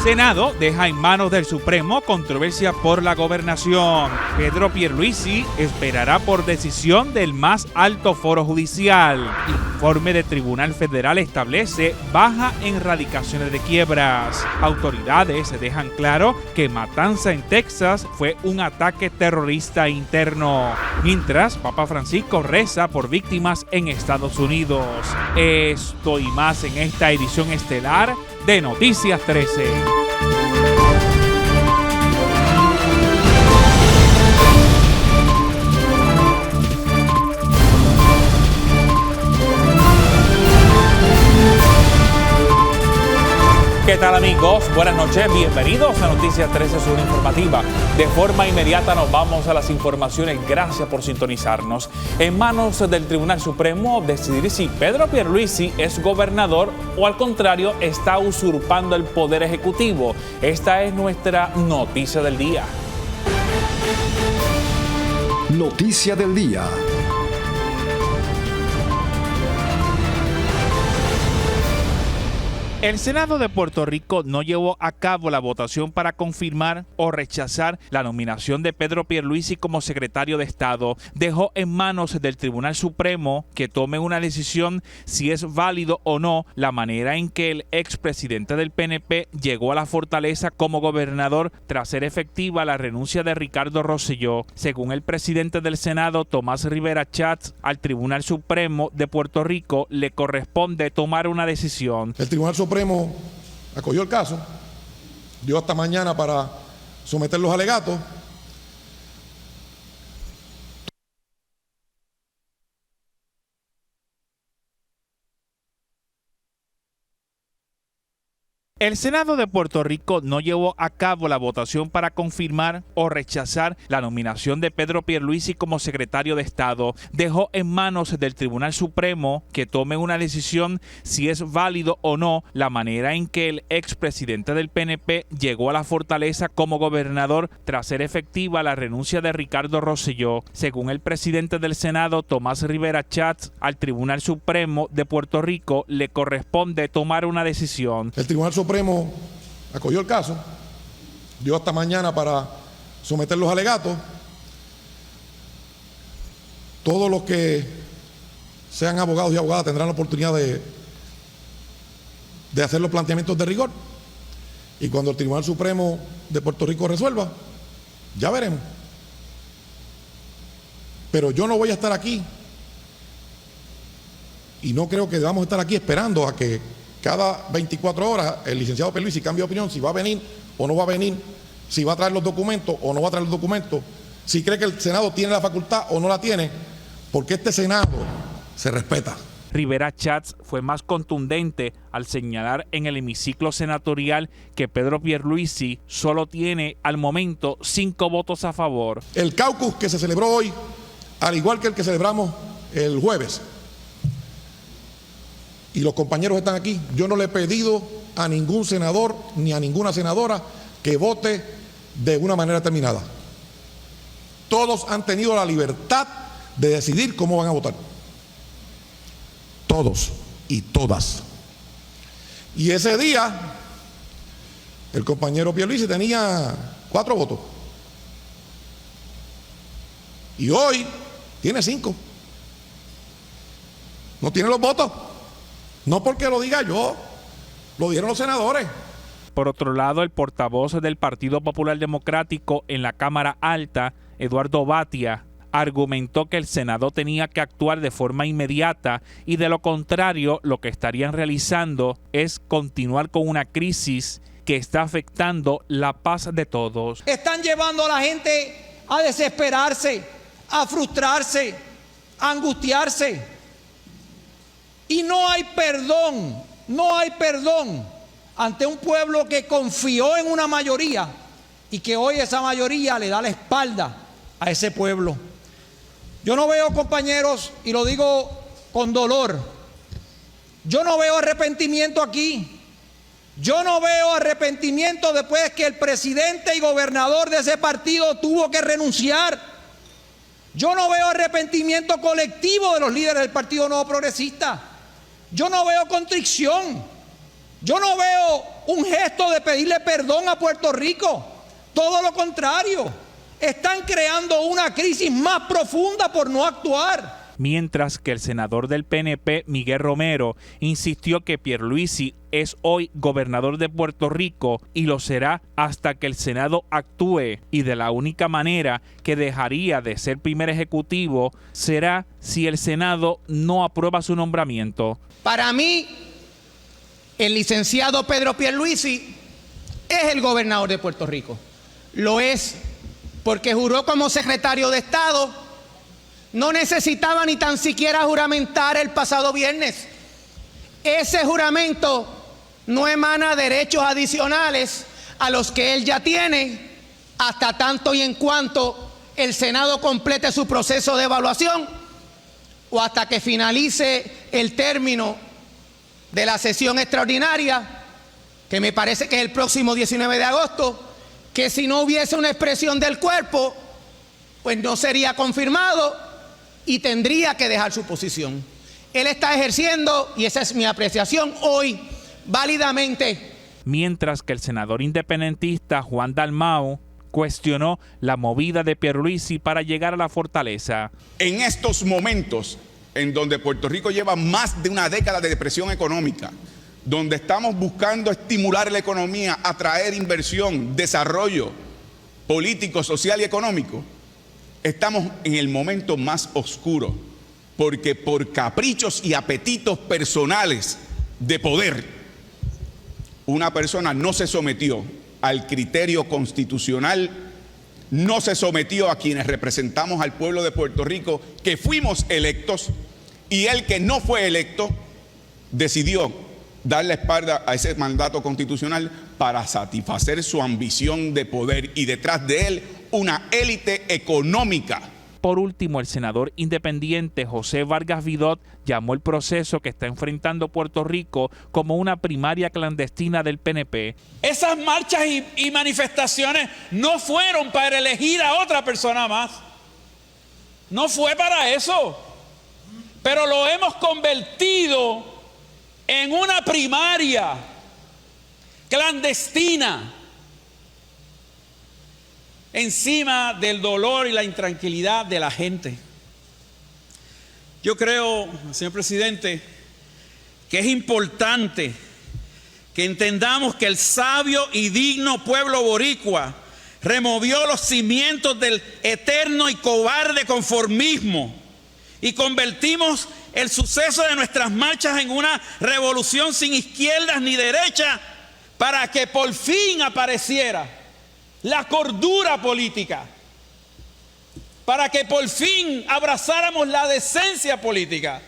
Senado deja en manos del Supremo controversia por la gobernación. Pedro Pierluisi esperará por decisión del más alto foro judicial. Informe de Tribunal Federal establece baja en radicaciones de quiebras. Autoridades dejan claro que matanza en Texas fue un ataque terrorista interno. Mientras, Papa Francisco reza por víctimas en Estados Unidos. Esto y más en esta edición estelar de Noticias 13. ¿Qué tal, amigos? Buenas noches, bienvenidos a Noticias 13, su informativa. De forma inmediata nos vamos a las informaciones. Gracias por sintonizarnos. En manos del Tribunal Supremo decidir si Pedro Pierluisi es gobernador o al contrario está usurpando el poder ejecutivo. Esta es nuestra noticia del día. Noticia del día. El Senado de Puerto Rico no llevó a cabo la votación para confirmar o rechazar la nominación de Pedro Pierluisi como secretario de Estado. Dejó en manos del Tribunal Supremo que tome una decisión si es válido o no la manera en que el expresidente del PNP llegó a la fortaleza como gobernador tras ser efectiva la renuncia de Ricardo Rosselló. Según el presidente del Senado, Tomás Rivera Schatz, al Tribunal Supremo de Puerto Rico le corresponde tomar una decisión. El Tribunal Supremo acogió el caso, dio hasta mañana para someter los alegatos. El Senado de Puerto Rico no llevó a cabo la votación para confirmar o rechazar la nominación de Pedro Pierluisi como secretario de Estado. Dejó en manos del Tribunal Supremo que tome una decisión si es válido o no la manera en que el expresidente del PNP llegó a la fortaleza como gobernador tras ser efectiva la renuncia de Ricardo Rosselló. Según el presidente del Senado, Tomás Rivera Schatz, al Tribunal Supremo de Puerto Rico le corresponde tomar una decisión. El Tribunal Supremo acogió el caso, dio hasta mañana para someter los alegatos. Todos los que sean abogados y abogadas tendrán la oportunidad de hacer los planteamientos de rigor. Y cuando el Tribunal Supremo de Puerto Rico resuelva, ya veremos. Pero yo no voy a estar aquí y no creo que debamos estar aquí esperando a que cada 24 horas el licenciado Pierluisi cambie de opinión si va a venir o no va a venir, si va a traer los documentos o no va a traer los documentos, si cree que el Senado tiene la facultad o no la tiene, porque este Senado se respeta. Rivera Schatz fue más contundente al señalar en el hemiciclo senatorial que Pedro Pierluisi solo tiene al momento 5 votos a favor. El caucus que se celebró hoy, al igual que el que celebramos el jueves, y los compañeros están aquí, yo no le he pedido a ningún senador ni a ninguna senadora que vote de una manera determinada. Todos han tenido la libertad de decidir cómo van a votar. Todos y todas. Y ese día, el compañero Pierluisi tenía 4 votos. Y hoy tiene 5. No tiene los votos. No porque lo diga yo, lo dieron los senadores. Por otro lado, el portavoz del Partido Popular Democrático en la Cámara Alta, Eduardo Batia, argumentó que el Senado tenía que actuar de forma inmediata y de lo contrario lo que estarían realizando es continuar con una crisis que está afectando la paz de todos. Están llevando a la gente a desesperarse, a frustrarse, a angustiarse. Y no hay perdón ante un pueblo que confió en una mayoría y que hoy esa mayoría le da la espalda a ese pueblo. Yo no veo, compañeros, y lo digo con dolor, yo no veo arrepentimiento aquí. Yo no veo arrepentimiento después que el presidente y gobernador de ese partido tuvo que renunciar. Yo no veo arrepentimiento colectivo de los líderes del Partido Nuevo Progresista. Yo no veo contrición. Yo no veo un gesto de pedirle perdón a Puerto Rico. Todo lo contrario. Están creando una crisis más profunda por no actuar. Mientras que el senador del PNP, Miguel Romero, insistió que Pierluisi es hoy gobernador de Puerto Rico y lo será hasta que el Senado actúe, y de la única manera que dejaría de ser primer ejecutivo será si el Senado no aprueba su nombramiento. Para mí, el licenciado Pedro Pierluisi es el gobernador de Puerto Rico. Lo es porque juró como secretario de Estado. No necesitaba ni tan siquiera juramentar el pasado viernes. Ese juramento no emana derechos adicionales a los que él ya tiene hasta tanto y en cuanto el Senado complete su proceso de evaluación o hasta que finalice el término de la sesión extraordinaria, que me parece que es el próximo 19 de agosto, que si no hubiese una expresión del cuerpo, pues no sería confirmado y tendría que dejar su posición. Él está ejerciendo, y esa es mi apreciación hoy, válidamente. Mientras que el senador independentista Juan Dalmau cuestionó la movida de Pierluisi para llegar a la fortaleza. En estos momentos en donde Puerto Rico lleva más de una década de depresión económica, donde estamos buscando estimular la economía, atraer inversión, desarrollo político, social y económico, estamos en el momento más oscuro, porque por caprichos y apetitos personales de poder, una persona no se sometió al criterio constitucional, no se sometió a quienes representamos al pueblo de Puerto Rico, que fuimos electos, y el que no fue electo decidió dar la espalda a ese mandato constitucional para satisfacer su ambición de poder, y detrás de él una élite económica. Por último, el senador independiente José Vargas Vidot llamó el proceso que está enfrentando Puerto Rico como una primaria clandestina del PNP. Esas marchas y manifestaciones no fueron para elegir a otra persona más. No fue para eso. Pero lo hemos convertido en una primaria clandestina, encima del dolor y la intranquilidad de la gente. Yo creo, señor presidente, que es importante que entendamos que el sabio y digno pueblo boricua removió los cimientos del eterno y cobarde conformismo y convertimos el suceso de nuestras marchas en una revolución sin izquierdas ni derechas, para que por fin apareciera la cordura política, para que por fin abrazáramos la decencia política,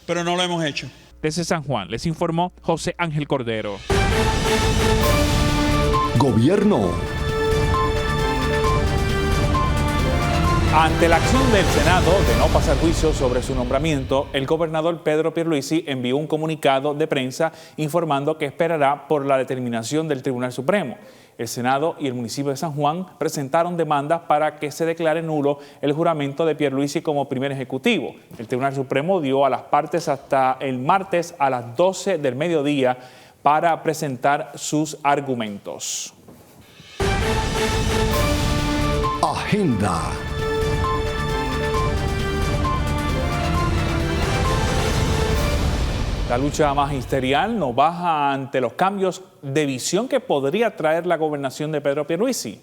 pero no lo hemos hecho. Desde San Juan les informó José Ángel Cordero. Gobierno. Ante la acción del Senado de no pasar juicio sobre su nombramiento, el gobernador Pedro Pierluisi envió un comunicado de prensa informando que esperará por la determinación del Tribunal Supremo. El Senado y el municipio de San Juan presentaron demandas para que se declare nulo el juramento de Pierluisi como primer ejecutivo. El Tribunal Supremo dio a las partes hasta el martes a las 12 del mediodía para presentar sus argumentos. Agenda. La lucha magisterial no baja ante los cambios de visión que podría traer la gobernación de Pedro Pierluisi.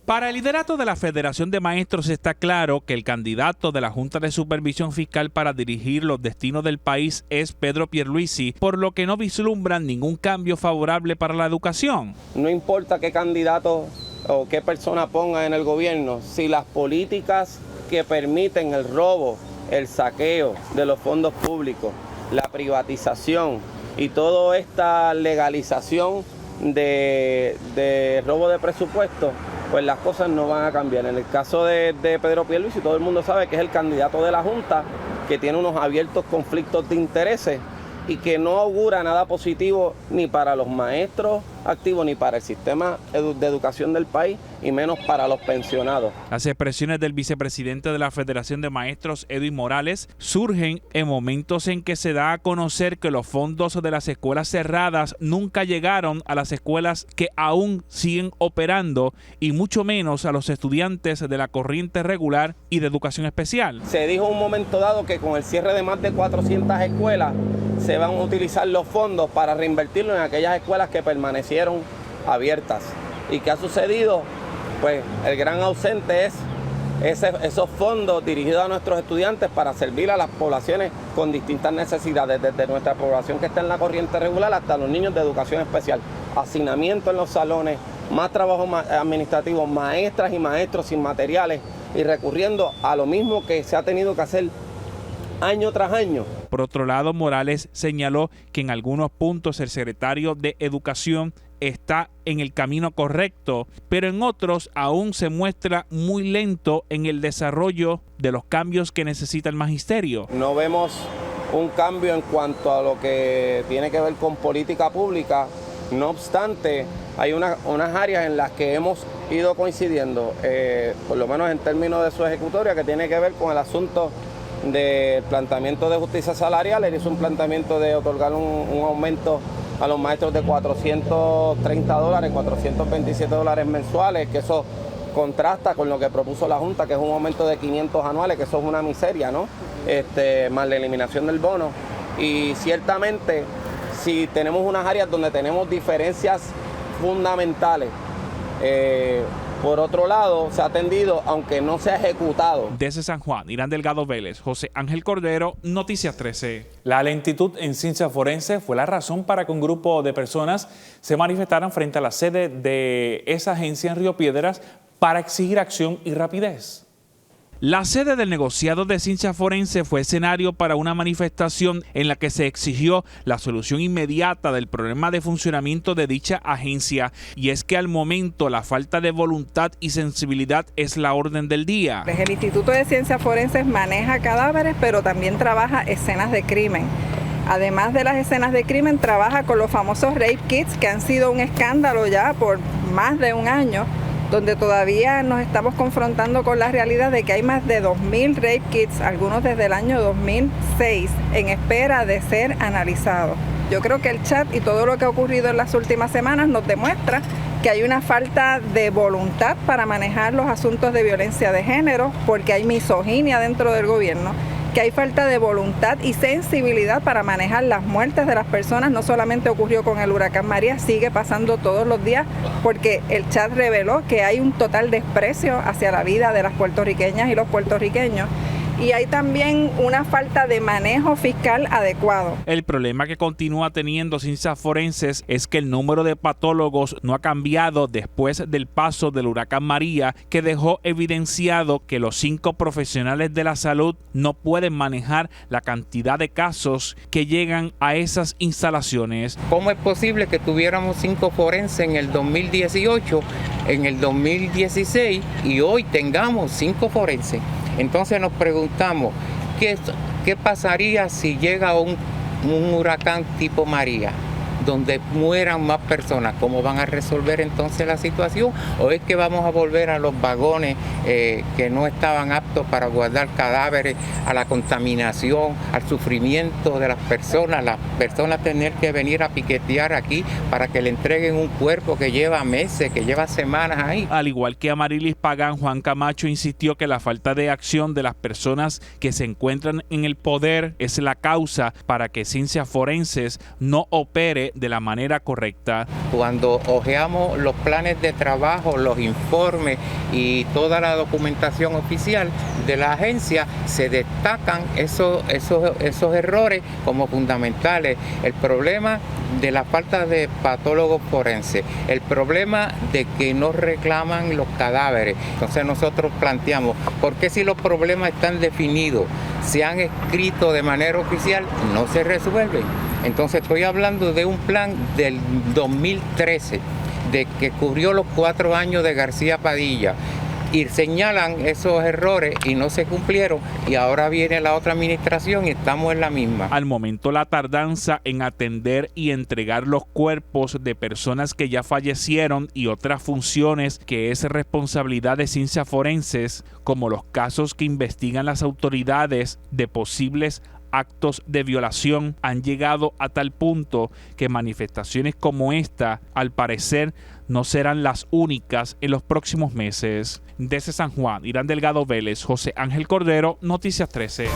Para el liderato de la Federación de Maestros está claro que el candidato de la Junta de Supervisión Fiscal para dirigir los destinos del país es Pedro Pierluisi, por lo que no vislumbran ningún cambio favorable para la educación. No importa qué candidato o qué persona ponga en el gobierno, si las políticas que permiten el robo, el saqueo de los fondos públicos, la privatización y toda esta legalización de robo de presupuesto, pues las cosas no van a cambiar. En el caso de Pedro Pierluisi, todo el mundo sabe que es el candidato de la Junta, que tiene unos abiertos conflictos de intereses y que no augura nada positivo ni para los maestros, activo ni para el sistema de educación del país y menos para los pensionados. Las expresiones del vicepresidente de la Federación de Maestros, Edwin Morales, surgen en momentos en que se da a conocer que los fondos de las escuelas cerradas nunca llegaron a las escuelas que aún siguen operando y mucho menos a los estudiantes de la corriente regular y de educación especial. Se dijo en un momento dado que con el cierre de más de 400 escuelas se van a utilizar los fondos para reinvertirlo en aquellas escuelas que permanecieron abiertas. ¿Y qué ha sucedido? Pues el gran ausente es esos fondos dirigidos a nuestros estudiantes para servir a las poblaciones con distintas necesidades, desde nuestra población que está en la corriente regular hasta los niños de educación especial. Hacinamiento en los salones, más trabajo administrativo, maestras y maestros sin materiales y recurriendo a lo mismo que se ha tenido que hacer año tras año. Por otro lado, Morales señaló que en algunos puntos el secretario de Educación está en el camino correcto, pero en otros aún se muestra muy lento en el desarrollo de los cambios que necesita el magisterio. No vemos un cambio en cuanto a lo que tiene que ver con política pública, no obstante, hay unas áreas en las que hemos ido coincidiendo, por lo menos en términos de su ejecutoria, que tiene que ver con el asunto del planteamiento de justicia salarial. Él hizo un planteamiento de otorgar un aumento a los maestros de $430, $427 mensuales, que eso contrasta con lo que propuso la Junta, que es un aumento de 500 anuales, que eso es una miseria, ¿no? Más la eliminación del bono. Y ciertamente, si tenemos unas áreas donde tenemos diferencias fundamentales, por otro lado, se ha atendido, aunque no se ha ejecutado. Desde San Juan, Irán Delgado Vélez, José Ángel Cordero, Noticias 13. La lentitud en ciencia forense fue la razón para que un grupo de personas se manifestaran frente a la sede de esa agencia en Río Piedras para exigir acción y rapidez. La sede del negociado de ciencia forense fue escenario para una manifestación en la que se exigió la solución inmediata del problema de funcionamiento de dicha agencia, y es que al momento la falta de voluntad y sensibilidad es la orden del día. El Instituto de Ciencias Forenses maneja cadáveres, pero también trabaja escenas de crimen. Además de las escenas de crimen, trabaja con los famosos rape kits, que han sido un escándalo ya por más de un año, donde todavía nos estamos confrontando con la realidad de que hay más de 2.000 rape kits, algunos desde el año 2006, en espera de ser analizados. Yo creo que el chat y todo lo que ha ocurrido en las últimas semanas nos demuestra que hay una falta de voluntad para manejar los asuntos de violencia de género, porque hay misoginia dentro del gobierno, que hay falta de voluntad y sensibilidad para manejar las muertes de las personas. No solamente ocurrió con el huracán María, sigue pasando todos los días, porque el chat reveló que hay un total desprecio hacia la vida de las puertorriqueñas y los puertorriqueños. Y hay también una falta de manejo fiscal adecuado. El problema que continúa teniendo ciencias forenses es que el número de patólogos no ha cambiado después del paso del huracán María, que dejó evidenciado que los 5 profesionales de la salud no pueden manejar la cantidad de casos que llegan a esas instalaciones. ¿Cómo es posible que tuviéramos 5 forenses en el 2018, en el 2016 y hoy tengamos 5 forenses? Entonces nos preguntamos, ¿qué pasaría si llega un huracán tipo María, donde mueran más personas? ¿Cómo van a resolver entonces la situación? ¿O es que vamos a volver a los vagones que no estaban aptos para guardar cadáveres, a la contaminación, al sufrimiento de las personas tener que venir a piquetear aquí para que le entreguen un cuerpo que lleva meses, que lleva semanas ahí? Al igual que Amarilis Pagán, Juan Camacho insistió que la falta de acción de las personas que se encuentran en el poder es la causa para que ciencias forenses no opere de la manera correcta. Cuando hojeamos los planes de trabajo, los informes y toda la documentación oficial de la agencia, se destacan esos errores como fundamentales. El problema de la falta de patólogos forenses, el problema de que no reclaman los cadáveres. Entonces nosotros planteamos, ¿por qué si los problemas están definidos, se han escrito de manera oficial, no se resuelven? Entonces estoy hablando de un plan del 2013, de que cubrió los 4 años de García Padilla, y señalan esos errores y no se cumplieron, y ahora viene la otra administración y estamos en la misma. Al momento, la tardanza en atender y entregar los cuerpos de personas que ya fallecieron y otras funciones que es responsabilidad de ciencias forenses, como los casos que investigan las autoridades de posibles actos de violación, han llegado a tal punto que manifestaciones como esta, al parecer, no serán las únicas en los próximos meses. Desde San Juan, Irán Delgado Vélez, José Ángel Cordero, Noticias 13.